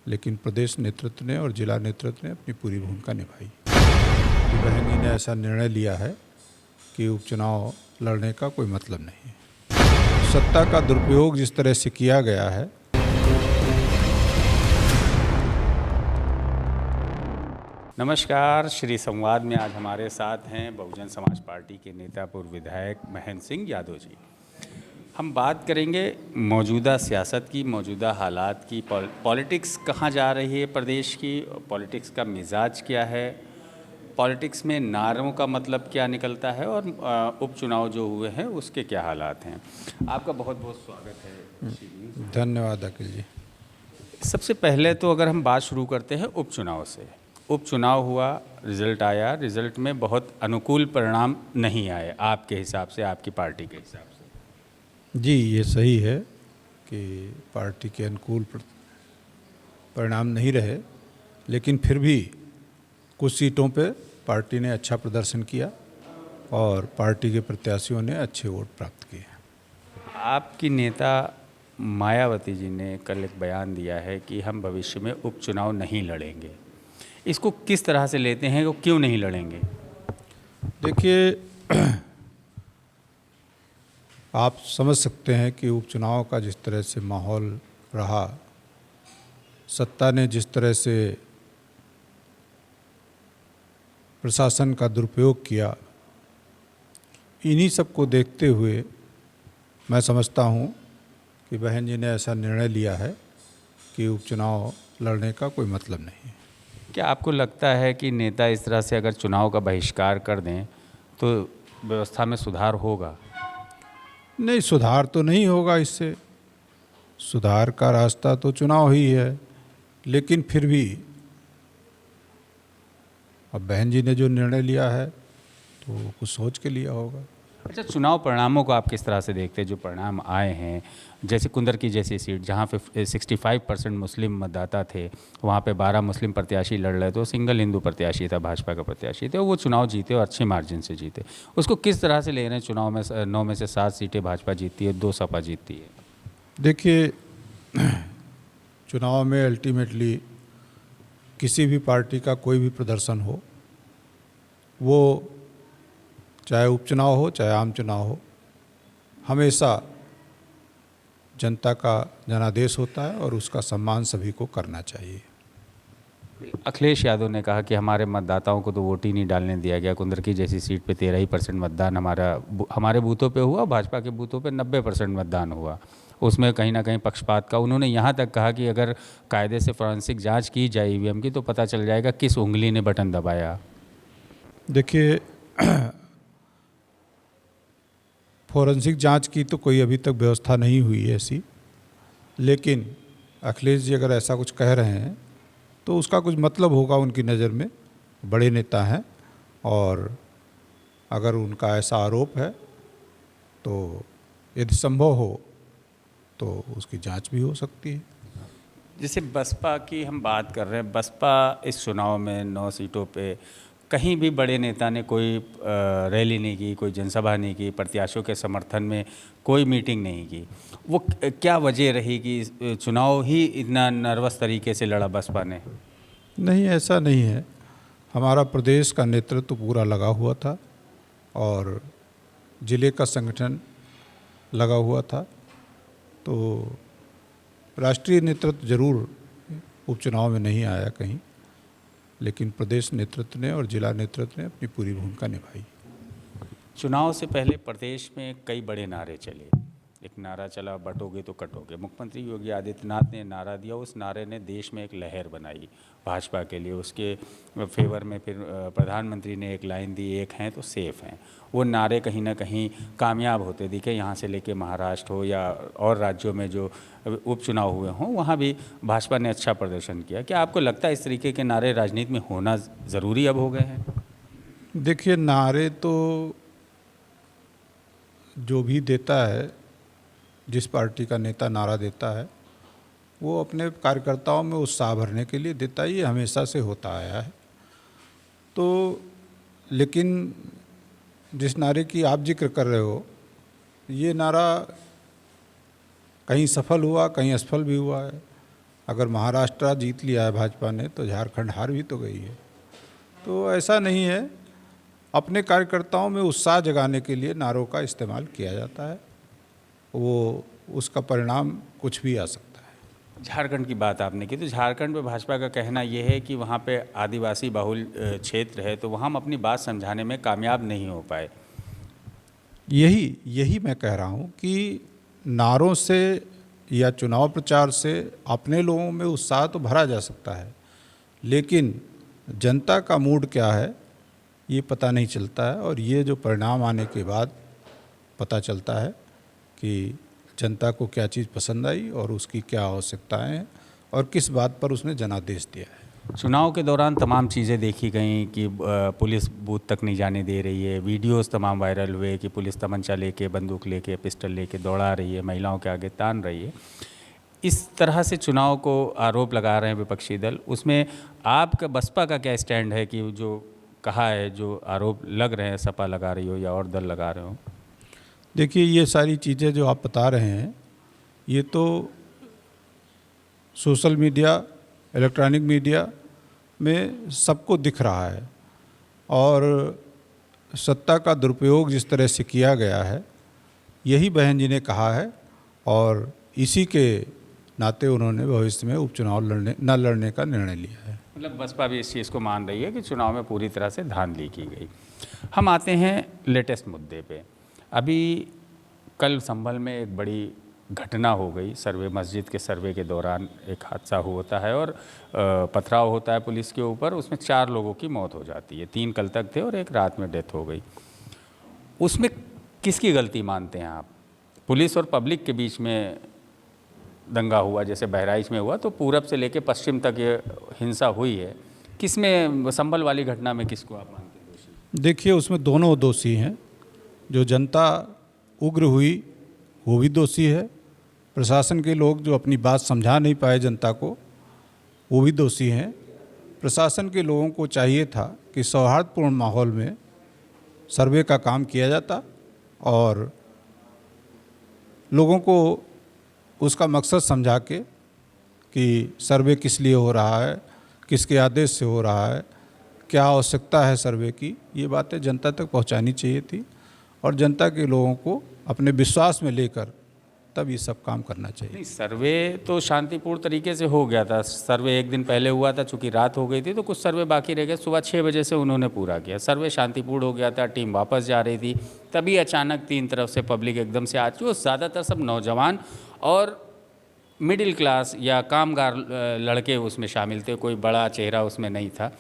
लेकिन प्रदेश नेतृत्व ने और जिला नेतृत्व ने अपनी पूरी भूमिका निभाई। कि बहन जी ने ऐसा निर्णय लिया है कि उपचुनाव लड़ने का कोई मतलब नहीं है। सत्ता का दुरुपयोग जिस तरह से किया गया है, नमस्कार। श्री संवाद में आज हमारे साथ हैं बहुजन समाज पार्टी के नेता पूर्व विधायक महेंद्र सिंह यादव जी। हम बात करेंगे मौजूदा सियासत की, मौजूदा हालात की। पॉलिटिक्स कहाँ जा रही है प्रदेश की, पॉलिटिक्स का मिजाज क्या है, पॉलिटिक्स में नारों का मतलब क्या निकलता है और उपचुनाव जो हुए हैं उसके क्या हालात हैं। आपका बहुत बहुत स्वागत है। धन्यवाद अखिल जी। सबसे पहले तो अगर हम बात शुरू करते हैं उपचुनाव से। उपचुनाव हुआ, रिज़ल्ट आया, रिज़ल्ट में बहुत अनुकूल परिणाम नहीं आए आपके हिसाब से, आपकी पार्टी के हिसाब से। जी, ये सही है कि पार्टी के अनुकूल परिणाम नहीं रहे, लेकिन फिर भी कुछ सीटों पे पार्टी ने अच्छा प्रदर्शन किया और पार्टी के प्रत्याशियों ने अच्छे वोट प्राप्त किए। आपकी नेता मायावती जी ने कल एक बयान दिया है कि हम भविष्य में उपचुनाव नहीं लड़ेंगे। इसको किस तरह से लेते हैं, वो क्यों नहीं लड़ेंगे? देखिए, आप समझ सकते हैं कि उपचुनाव का जिस तरह से माहौल रहा, सत्ता ने जिस तरह से प्रशासन का दुरुपयोग किया, इन्हीं सब को देखते हुए मैं समझता हूँ कि बहन जी ने ऐसा निर्णय लिया है कि उपचुनाव लड़ने का कोई मतलब नहीं है। क्या आपको लगता है कि नेता इस तरह से अगर चुनाव का बहिष्कार कर दें तो व्यवस्था में सुधार होगा? नहीं, सुधार तो नहीं होगा। इससे सुधार का रास्ता तो चुनाव ही है, लेकिन फिर भी अब बहन जी ने जो निर्णय लिया है तो कुछ सोच के लिया होगा। अच्छा, चुनाव परिणामों को आप किस तरह से देखते हैं? जो परिणाम आए हैं, जैसे कुंदर की जैसी सीट जहाँ पे 65% मुस्लिम मतदाता थे, वहाँ पे 12 मुस्लिम प्रत्याशी लड़ रहे थे, वो सिंगल हिंदू प्रत्याशी था, भाजपा का प्रत्याशी थे, वो चुनाव जीते और अच्छे मार्जिन से जीते। उसको किस तरह से ले रहे हैं? चुनाव में 9 में से 7 सीटें भाजपा जीतती है, 2 सपा जीतती है। देखिए, चुनाव में अल्टीमेटली किसी भी पार्टी का कोई भी प्रदर्शन हो, वो चाहे उपचुनाव हो चाहे आम चुनाव हो, हमेशा जनता का जनादेश होता है और उसका सम्मान सभी को करना चाहिए। अखिलेश यादव ने कहा कि हमारे मतदाताओं को तो वोट ही नहीं डालने दिया गया। कुंदर की जैसी सीट पे 13% मतदान हमारे बूथों पे हुआ, भाजपा के बूथों पे 90% मतदान हुआ। उसमें कहीं ना कहीं पक्षपात का उन्होंने यहाँ तक कहा कि अगर कायदे से फॉरेंसिक जांच की जाए ईवीएम की तो पता चल जाएगा किस उंगली ने बटन दबाया। देखिए, फॉरेंसिक जांच की तो कोई अभी तक व्यवस्था नहीं हुई है ऐसी, लेकिन अखिलेश जी अगर ऐसा कुछ कह रहे हैं तो उसका कुछ मतलब होगा उनकी नज़र में। बड़े नेता हैं और अगर उनका ऐसा आरोप है तो यदि संभव हो तो उसकी जांच भी हो सकती है। जैसे बसपा की हम बात कर रहे हैं, बसपा इस चुनाव में 9 सीटों पे कहीं भी बड़े नेता ने कोई रैली नहीं की, कोई जनसभा नहीं की, प्रत्याशियों के समर्थन में कोई मीटिंग नहीं की। वो क्या वजह रही कि चुनाव ही इतना नर्वस तरीके से लड़ा बसपा ने? नहीं, ऐसा नहीं है। हमारा प्रदेश का नेतृत्व पूरा लगा हुआ था और जिले का संगठन लगा हुआ था, तो राष्ट्रीय नेतृत्व जरूर उपचुनाव में नहीं आया कहीं, लेकिन प्रदेश नेतृत्व ने और जिला नेतृत्व ने अपनी पूरी भूमिका निभाई। चुनाव से पहले प्रदेश में कई बड़े नारे चले। एक नारा चला, बटोगे तो कटोगे। मुख्यमंत्री योगी आदित्यनाथ ने नारा दिया, उस नारे ने देश में एक लहर बनाई भाजपा के लिए। उसके फेवर में फिर प्रधानमंत्री ने एक लाइन दी, एक हैं तो सेफ हैं। वो नारे कहीं ना कहीं कामयाब होते दिखे। यहाँ से लेके महाराष्ट्र हो या और राज्यों में जो उपचुनाव हुए हों, वहाँ भी भाजपा ने अच्छा प्रदर्शन किया। क्या आपको लगता है इस तरीके के नारे राजनीति में होना ज़रूरी अब हो गए हैं? देखिए, नारे तो जो भी देता है, जिस पार्टी का नेता नारा देता है, वो अपने कार्यकर्ताओं में उत्साह भरने के लिए देता है। ये हमेशा से होता आया है। तो लेकिन जिस नारे की आप जिक्र कर रहे हो, ये नारा कहीं सफल हुआ, कहीं असफल भी हुआ है। अगर महाराष्ट्र जीत लिया है भाजपा ने तो झारखंड हार भी तो गई है। तो ऐसा नहीं है, अपने कार्यकर्ताओं में उत्साह जगाने के लिए नारों का इस्तेमाल किया जाता है, वो उसका परिणाम कुछ भी आ सकता है। झारखंड की बात आपने की, तो झारखंड में भाजपा का कहना यह है कि वहाँ पे आदिवासी बहुल क्षेत्र है, तो वहाँ हम अपनी बात समझाने में कामयाब नहीं हो पाए। यही मैं कह रहा हूँ कि नारों से या चुनाव प्रचार से अपने लोगों में उत्साह तो भरा जा सकता है, लेकिन जनता का मूड क्या है ये पता नहीं चलता है। और ये जो परिणाम आने के बाद पता चलता है कि जनता को क्या चीज़ पसंद आई और उसकी क्या आवश्यकताएं हैं और किस बात पर उसने जनादेश दिया है। चुनाव के दौरान तमाम चीज़ें देखी गई कि पुलिस बूथ तक नहीं जाने दे रही है, वीडियोस तमाम वायरल हुए कि पुलिस तमंचा लेके, बंदूक लेके, पिस्टल लेके दौड़ा रही है, महिलाओं के आगे तान रही है। इस तरह से चुनाव को आरोप लगा रहे हैं विपक्षी दल, उसमें आपका बसपा का क्या स्टैंड है कि जो कहा है, जो आरोप लग रहे हैं, सपा लगा रही हो या और दल लगा रहे हो? देखिए, ये सारी चीज़ें जो आप बता रहे हैं ये तो सोशल मीडिया, इलेक्ट्रॉनिक मीडिया में सबको दिख रहा है और सत्ता का दुरुपयोग जिस तरह से किया गया है यही बहन जी ने कहा है और इसी के नाते उन्होंने भविष्य में उपचुनाव न लड़ने का निर्णय लिया है। मतलब बसपा भी इस चीज़ को मान रही है कि चुनाव में पूरी तरह से धांधली की गई। हम आते हैं लेटेस्ट मुद्दे पे। अभी कल संभल में एक बड़ी घटना हो गई, सर्वे मस्जिद के सर्वे के दौरान एक हादसा होता है और पथराव होता है पुलिस के ऊपर, उसमें 4 लोगों की मौत हो जाती है, 3 कल तक थे और एक रात में डेथ हो गई। उसमें किसकी गलती मानते हैं आप? पुलिस और पब्लिक के बीच में दंगा हुआ, जैसे बहराइच में हुआ, तो पूरब से लेकर पश्चिम तक ये हिंसा हुई है, किसमें, संभल वाली घटना में किसको आप मानते हैं दोषी? देखिए, उसमें दोनों दोषी हैं। जो जनता उग्र हुई वो भी दोषी है, प्रशासन के लोग जो अपनी बात समझा नहीं पाए जनता को वो भी दोषी हैं। प्रशासन के लोगों को चाहिए था कि सौहार्दपूर्ण माहौल में सर्वे का काम किया जाता और लोगों को उसका मकसद समझा के कि सर्वे किस लिए हो रहा है, किसके आदेश से हो रहा है, क्या आवश्यकता है सर्वे की, ये बातें जनता तक पहुंचानी चाहिए थी और जनता के लोगों को अपने विश्वास में लेकर तब ये सब काम करना चाहिए। नहीं, सर्वे तो शांतिपूर्ण तरीके से हो गया था। सर्वे एक दिन पहले हुआ था, चूंकि रात हो गई थी तो कुछ सर्वे बाकी रह गए, सुबह 6 बजे से उन्होंने पूरा किया। सर्वे शांतिपूर्ण हो गया था, टीम वापस जा रही थी, तभी अचानक 3 तरफ से पब्लिक एकदम से आ चुकी, और ज़्यादातर सब नौजवान और मिडिल क्लास या कामगार लड़के उसमें शामिल थे, कोई बड़ा चेहरा उसमें नहीं था।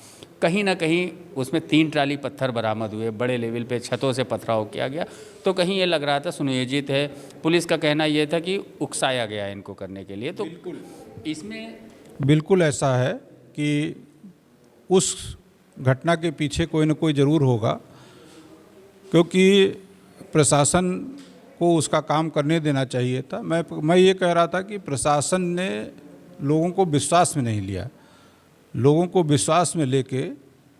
कहीं ना कहीं उसमें 3 ट्राली पत्थर बरामद हुए, बड़े लेवल पे छतों से पथराव किया गया, तो कहीं ये लग रहा था सुनियोजित है। पुलिस का कहना ये था कि उकसाया गया इनको करने के लिए। तो इसमें बिल्कुल ऐसा है कि उस घटना के पीछे कोई न कोई ज़रूर होगा, क्योंकि प्रशासन को उसका काम करने देना चाहिए था। मैं ये कह रहा था कि प्रशासन ने लोगों को विश्वास में नहीं लिया। लोगों को विश्वास में लेके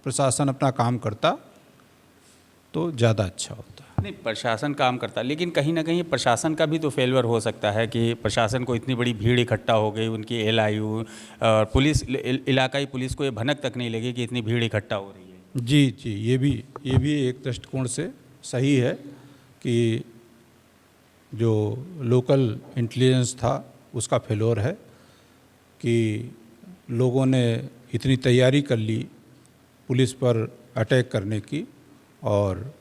प्रशासन अपना काम करता तो ज़्यादा अच्छा होता। नहीं, प्रशासन काम करता, लेकिन कहीं ना कहीं प्रशासन का भी तो फेलवर हो सकता है कि प्रशासन को इतनी बड़ी भीड़ इकट्ठा हो गई, उनकी एलआईयू और पुलिस, इलाकाई पुलिस को ये भनक तक नहीं लगी कि इतनी भीड़ इकट्ठा हो रही है। जी, ये भी एक दृष्टिकोण से सही है कि जो लोकल इंटेलिजेंस था उसका फेल्योर है कि लोगों ने इतनी तैयारी कर ली पुलिस पर अटैक करने की और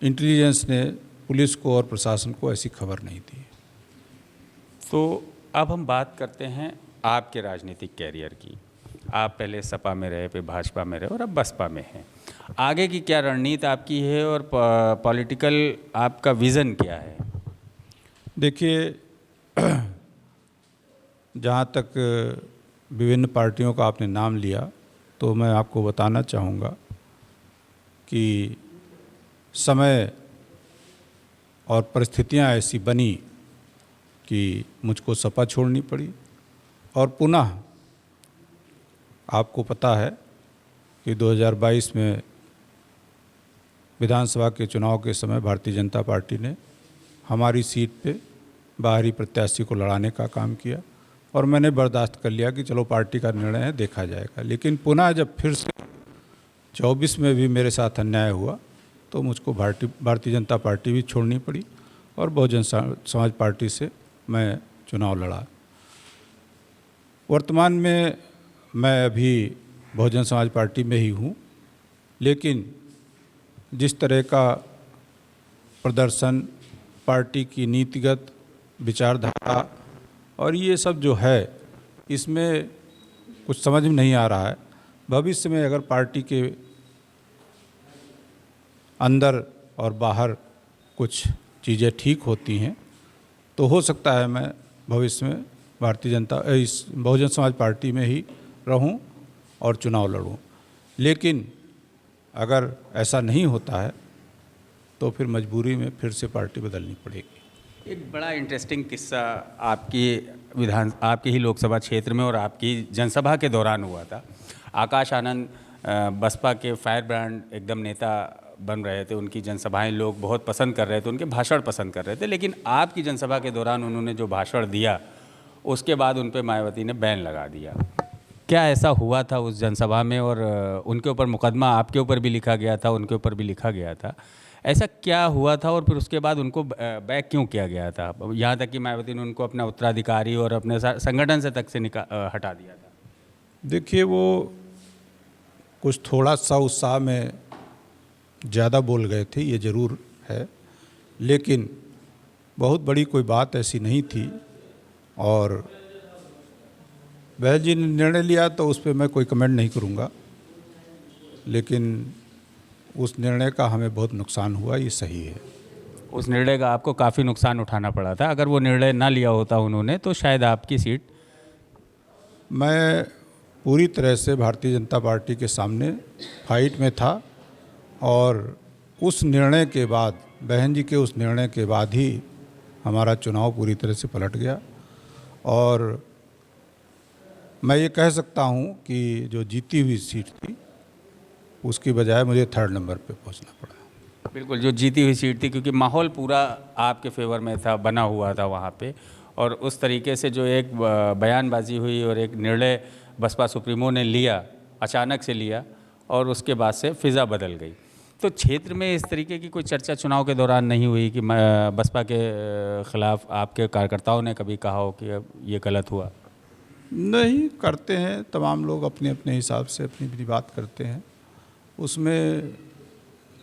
इंटेलिजेंस ने पुलिस को और प्रशासन को ऐसी खबर नहीं दी। तो अब हम बात करते हैं आपके राजनीतिक कैरियर की। आप पहले सपा में रहे, फिर भाजपा में रहे और अब बसपा में हैं। आगे की क्या रणनीति आपकी है और पॉलिटिकल आपका विज़न क्या है? देखिए, जहाँ तक विभिन्न पार्टियों का आपने नाम लिया तो मैं आपको बताना चाहूँगा कि समय और परिस्थितियाँ ऐसी बनी कि मुझको सपा छोड़नी पड़ी और पुनः आपको पता है कि 2022 में विधानसभा के चुनाव के समय भारतीय जनता पार्टी ने हमारी सीट पे बाहरी प्रत्याशी को लड़ाने का काम किया और मैंने बर्दाश्त कर लिया कि चलो पार्टी का निर्णय है, देखा जाएगा। लेकिन पुनः जब फिर से 24 में भी मेरे साथ अन्याय हुआ तो मुझको भारतीय जनता पार्टी भी छोड़नी पड़ी और बहुजन समाज पार्टी से मैं चुनाव लड़ा। वर्तमान में मैं अभी बहुजन समाज पार्टी में ही हूँ, लेकिन जिस तरह का प्रदर्शन, पार्टी की नीतिगत विचारधारा और ये सब जो है, इसमें कुछ समझ में नहीं आ रहा है। भविष्य में अगर पार्टी के अंदर और बाहर कुछ चीज़ें ठीक होती हैं तो हो सकता है मैं भविष्य में इस बहुजन समाज पार्टी में ही रहूं और चुनाव लड़ूं। लेकिन अगर ऐसा नहीं होता है तो फिर मजबूरी में फिर से पार्टी बदलनी पड़ेगी। एक बड़ा इंटरेस्टिंग किस्सा आपकी ही लोकसभा क्षेत्र में और आपकी जनसभा के दौरान हुआ था। आकाश आनंद बसपा के फायर ब्रांड एकदम नेता बन रहे थे, उनकी जनसभाएं लोग बहुत पसंद कर रहे थे, उनके भाषण पसंद कर रहे थे, लेकिन आपकी जनसभा के दौरान उन्होंने जो भाषण दिया उसके बाद उन पे मायावती ने बैन लगा दिया। क्या ऐसा हुआ था उस जनसभा में? और उनके ऊपर मुकदमा आपके ऊपर भी लिखा गया था, उनके ऊपर भी लिखा गया था। ऐसा क्या हुआ था और फिर उसके बाद उनको बैक क्यों किया गया था? यहाँ तक कि मायावती ने उनको अपना उत्तराधिकारी और अपने संगठन से तक से हटा दिया था। देखिए, वो कुछ थोड़ा सा उत्साह में ज़्यादा बोल गए थे, ये ज़रूर है, लेकिन बहुत बड़ी कोई बात ऐसी नहीं थी। और बहन जी ने निर्णय लिया तो उस पर मैं कोई कमेंट नहीं करूँगा, लेकिन उस निर्णय का हमें बहुत नुकसान हुआ, ये सही है। उस निर्णय का आपको काफ़ी नुकसान उठाना पड़ा था। अगर वो निर्णय ना लिया होता उन्होंने तो शायद आपकी सीट। मैं पूरी तरह से भारतीय जनता पार्टी के सामने फाइट में था और उस निर्णय के बाद, बहन जी के उस निर्णय के बाद ही हमारा चुनाव पूरी तरह से पलट गया। और मैं ये कह सकता हूँ कि जो जीती हुई सीट थी उसकी बजाय मुझे 3rd नंबर पे पहुँचना पड़ा। बिल्कुल, जो जीती हुई सीट थी, क्योंकि माहौल पूरा आपके फेवर में था, बना हुआ था वहाँ पे, और उस तरीके से जो एक बयानबाजी हुई और एक निर्णय बसपा सुप्रीमो ने लिया, अचानक से लिया, और उसके बाद से फिज़ा बदल गई। तो क्षेत्र में इस तरीके की कोई चर्चा चुनाव के दौरान नहीं हुई कि बसपा के ख़िलाफ़ आपके कार्यकर्ताओं ने कभी कहा हो कि ये गलत हुआ? नहीं, करते हैं तमाम लोग अपने अपने हिसाब से अपनी अपनी बात करते हैं उसमें,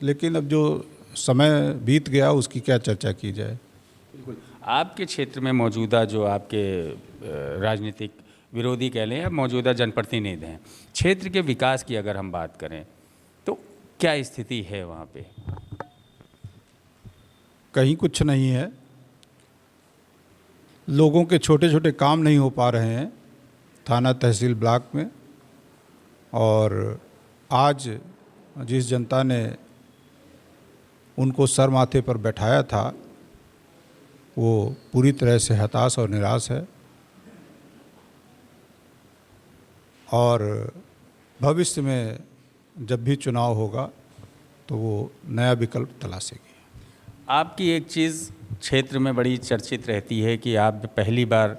लेकिन अब जो समय बीत गया उसकी क्या चर्चा की जाए। बिल्कुल, आपके क्षेत्र में मौजूदा जो आपके राजनीतिक विरोधी कह लें या मौजूदा जनप्रतिनिधि हैं, क्षेत्र के विकास की अगर हम बात करें तो क्या स्थिति है वहाँ पे? कहीं कुछ नहीं है, लोगों के छोटे छोटे काम नहीं हो पा रहे हैं थाना तहसील ब्लॉक में। और आज जिस जनता ने उनको सर माथे पर बैठाया था वो पूरी तरह से हताश और निराश है और भविष्य में जब भी चुनाव होगा तो वो नया विकल्प तलाशेगी। आपकी एक चीज़ क्षेत्र में बड़ी चर्चित रहती है कि आप पहली बार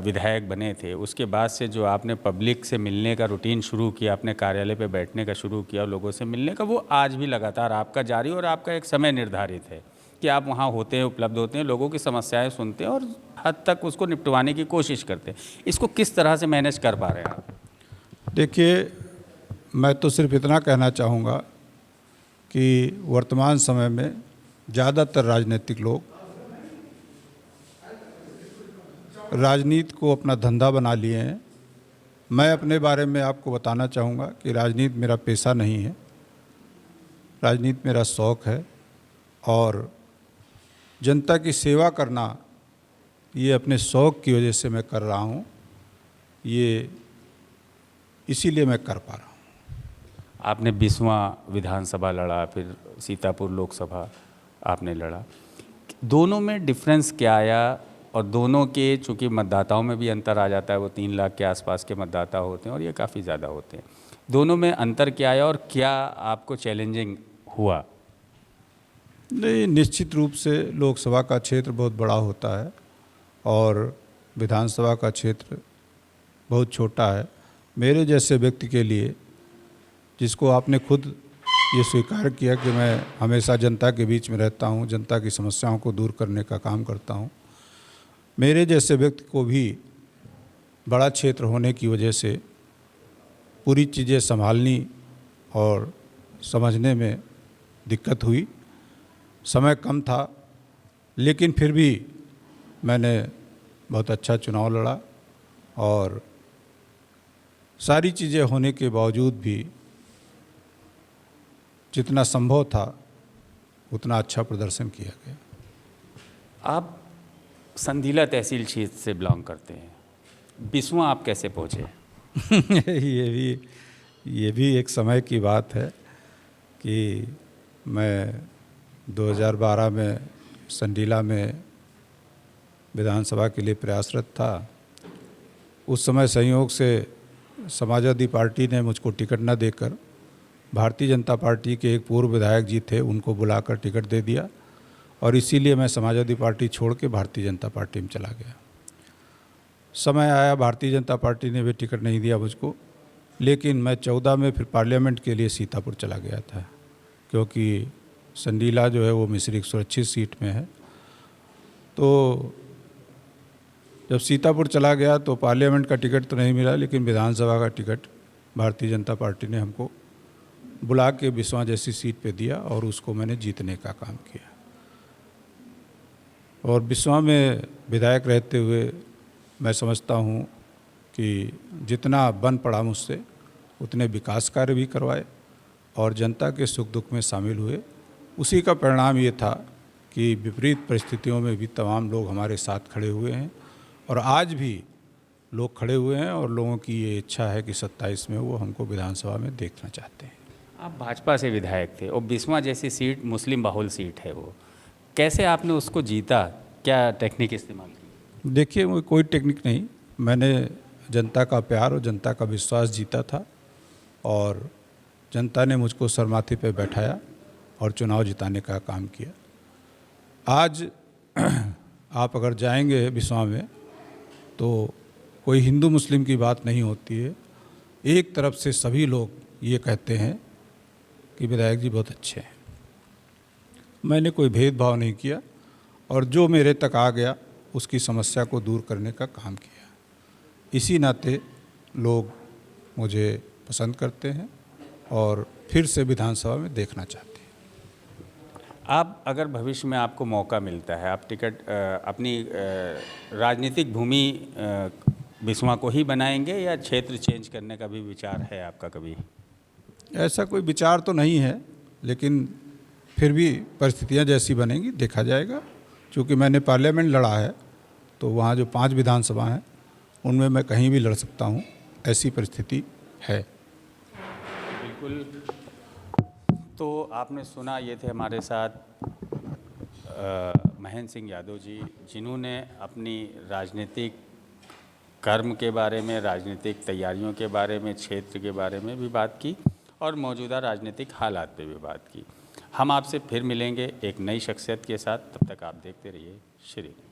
विधायक बने थे, उसके बाद से जो आपने पब्लिक से मिलने का रूटीन शुरू किया, अपने कार्यालय पे बैठने का शुरू किया, लोगों से मिलने का, वो आज भी लगातार आपका जारी, और आपका एक समय निर्धारित है कि आप वहाँ होते हैं, उपलब्ध होते हैं, लोगों की समस्याएं सुनते हैं और हद तक उसको निपटवाने की कोशिश करते हैं। इसको किस तरह से मैनेज कर पा रहे हैं आप? देखिए, मैं तो सिर्फ इतना कहना चाहूँगा कि वर्तमान समय में ज़्यादातर राजनीतिक लोग राजनीति को अपना धंधा बना लिए हैं। मैं अपने बारे में आपको बताना चाहूँगा कि राजनीति मेरा पेशा नहीं है, राजनीति मेरा शौक़ है और जनता की सेवा करना ये अपने शौक़ की वजह से मैं कर रहा हूँ, ये इसीलिए मैं कर पा रहा हूँ। आपने 20वां विधानसभा लड़ा, फिर सीतापुर लोकसभा आपने लड़ा, दोनों में डिफरेंस क्या आया? और दोनों के चूँकि मतदाताओं में भी अंतर आ जाता है, वो 3 लाख के आसपास के मतदाता होते हैं और ये काफ़ी ज़्यादा होते हैं, दोनों में अंतर क्या आया और क्या आपको चैलेंजिंग हुआ? नहीं, निश्चित रूप से लोकसभा का क्षेत्र बहुत बड़ा होता है और विधानसभा का क्षेत्र बहुत छोटा है। मेरे जैसे व्यक्ति के लिए, जिसको आपने खुद ये स्वीकार किया कि मैं हमेशा जनता के बीच में रहता हूँ, जनता की समस्याओं को दूर करने का काम करता हूँ, मेरे जैसे व्यक्ति को भी बड़ा क्षेत्र होने की वजह से पूरी चीज़ें संभालनी और समझने में दिक्कत हुई। समय कम था, लेकिन फिर भी मैंने बहुत अच्छा चुनाव लड़ा और सारी चीज़ें होने के बावजूद भी जितना संभव था उतना अच्छा प्रदर्शन किया गया। आप संधीला तहसील क्षेत्र से बिलोंग करते हैं, बिस्वा आप कैसे पहुँचे? ये भी एक समय की बात है कि मैं 2012 में संडीला में विधानसभा के लिए प्रयासरत था। उस समय संयोग से समाजवादी पार्टी ने मुझको टिकट न देकर भारतीय जनता पार्टी के एक पूर्व विधायक जी थे, उनको बुलाकर टिकट दे दिया और इसीलिए मैं समाजवादी पार्टी छोड़ के भारतीय जनता पार्टी में चला गया। समय आया, भारतीय जनता पार्टी ने भी टिकट नहीं दिया मुझको, लेकिन मैं 14 में फिर पार्लियामेंट के लिए सीतापुर चला गया था, क्योंकि संडीला जो है वो मिश्र एक सुरक्षित सीट में है। तो जब सीतापुर चला गया तो पार्लियामेंट का टिकट तो नहीं मिला, लेकिन विधानसभा का टिकट भारतीय जनता पार्टी ने हमको बुला के बिस्वा जैसी सीट पे दिया और उसको मैंने जीतने का काम किया। और बिस्वा में विधायक रहते हुए मैं समझता हूँ कि जितना बन पड़ा मुझसे उतने विकास कार्य भी करवाए और जनता के सुख दुख में शामिल हुए। उसी का परिणाम ये था कि विपरीत परिस्थितियों में भी तमाम लोग हमारे साथ खड़े हुए हैं और आज भी लोग खड़े हुए हैं और लोगों की ये इच्छा है कि 27 में वो हमको विधानसभा में देखना चाहते हैं। आप भाजपा से विधायक थे और बिस्वा जैसी सीट मुस्लिम बाहुल सीट है, वो कैसे आपने उसको जीता? क्या टेक्निक इस्तेमाल की? देखिए, वो कोई टेक्निक नहीं, मैंने जनता का प्यार और जनता का विश्वास जीता था और जनता ने मुझको सरमाथे पे बैठाया और चुनाव जिताने का काम किया। आज आप अगर जाएंगे बिस्वा में तो कोई हिंदू मुस्लिम की बात नहीं होती है। एक तरफ से सभी लोग ये कहते हैं कि विधायक जी बहुत अच्छे हैं। मैंने कोई भेदभाव नहीं किया और जो मेरे तक आ गया उसकी समस्या को दूर करने का काम किया। इसी नाते लोग मुझे पसंद करते हैं और फिर से विधानसभा में देखना चाहते हैं। आप अगर भविष्य में आपको मौका मिलता है, आप टिकट अपनी राजनीतिक भूमि बिस्वा को ही बनाएंगे या क्षेत्र चेंज करने का भी विचार है आपका कभी? ऐसा कोई विचार तो नहीं है, लेकिन फिर भी परिस्थितियां जैसी बनेंगी देखा जाएगा। क्योंकि मैंने पार्लियामेंट लड़ा है तो वहाँ जो 5 विधानसभा हैं उनमें मैं कहीं भी लड़ सकता हूँ, ऐसी परिस्थिति है। बिल्कुल। तो आपने सुना, ये थे हमारे साथ महेंद्र सिंह यादव जी, जिन्होंने अपनी राजनीतिक कर्म के बारे में, राजनीतिक तैयारियों के बारे में, क्षेत्र के बारे में भी बात की और मौजूदा राजनीतिक हालात पे भी बात की। हम आपसे फिर मिलेंगे एक नई शख्सियत के साथ। तब तक आप देखते रहिए श्री न्यूज़।